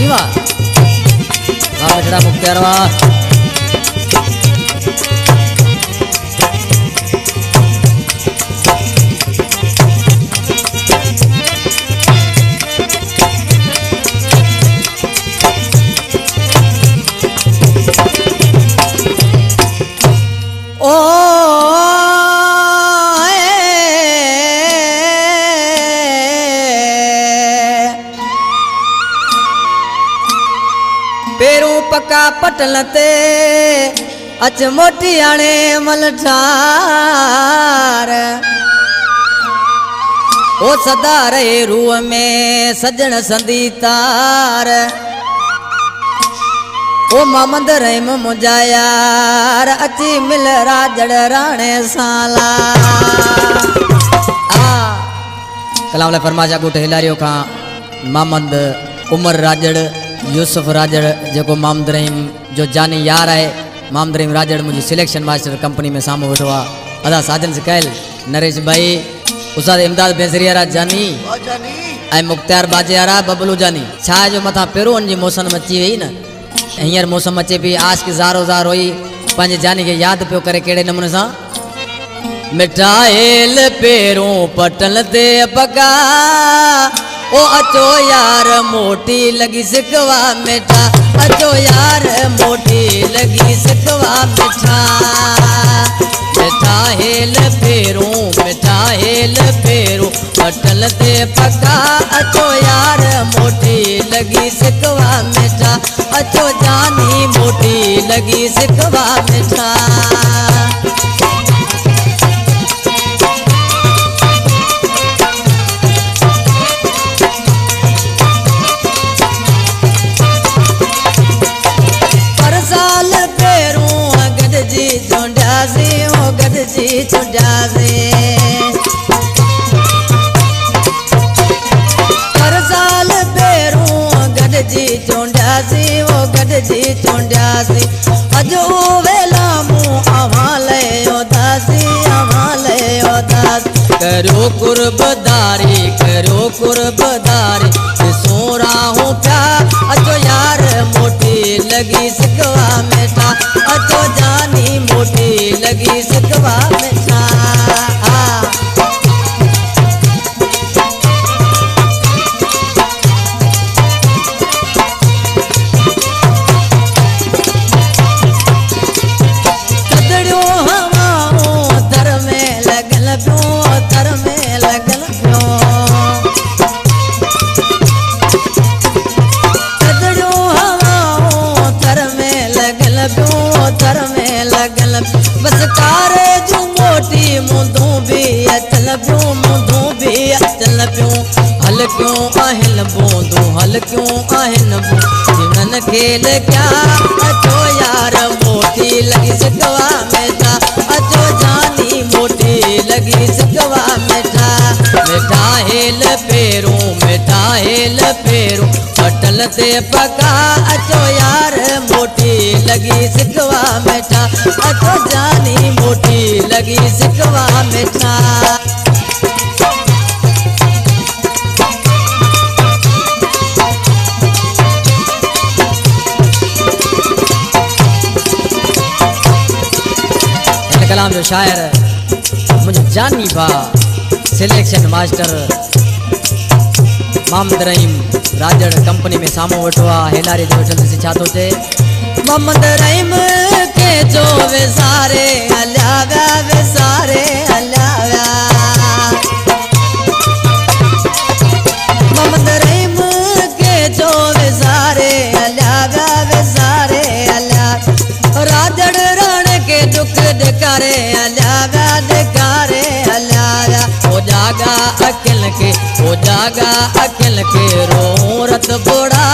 जी वाह वाह बेटा मुख्तार वाह। पेरू पक्का पटलते अच मोटी आने मलठार ओ सदा रहे रूह में सजन संदी तार ओ मोहम्मद रहीम मुझा यार अची मिल राजड़ राणे साला कलाम ले फरमाजा गोटे हिलारियो का मोहम्मद उमर राजड़ यूसुफ राजड़ जो मोहम्मद रहीम जो जानी यार है। मोहम्मद रहीम राजड़ मुझे सिलेक्शन मास्टर कंपनी में सामू वेठो आहे। अदा साजन से कहल नरेश भाई उस्ताद इमदाद बेसरियारा जानी ऐं मुख्तार बाजेयारा बबलू जानी छा जो मथा पेरो उन जी मौसम अची वई न हींअर मौसम अचे पई आशिक ज़ारो ज़ार होई पंहिंजे जानी के याद पियो करे कहिड़े नमूने सां मिठाइल पेरों पटल ते पका ओ अचो यार मोटी लगी सिकवा मिठा अचो यार मोटी लगी सिकवा मिठा मिठाइल पेरों पटल ते पका अचो यार मोटी लगी सिकवा मिठा अचो जानी मोटी लगी सिकवा मिठा हर साल पेरों गॾजी चूंडियासीं अॼु वेला मूं अवां लयो दासी करो कुर्बदारी सोराहूं पिया अचो यार मोटी लगी सिकवा मिठा अचो जानी मोटी लगी सिकवा मिठा बस कारे जू मोटी मुंदू भी अचल पियूं हल क्यों आहिन बूंदू जीवन खेल क्या अचो यार मोटी लगी सिकवा मिठा अचो जानी मोटी लगी सिकवा मिठा मिठाइल पेरों पटल ते पका अचो यार मोटी लगी सिकवा मिठा अचो जानी मोटी लगी सिकवा मिठा कलाम जो शायर मुझे जानी बा सिलेक्शन मास्टर मोहम्मद रहीम राजड़ कंपनी में सामू वेठो आहे। हेलारी जो जल्दी से छा थो चए मोहम्मद रहीम के जो विसारे हलिया मोहम्मद रहीम के जो विसारे हलिया राजड़ रण के दुख धिकारे हलिया ओ जागा अकिल के रो रत बोड़ा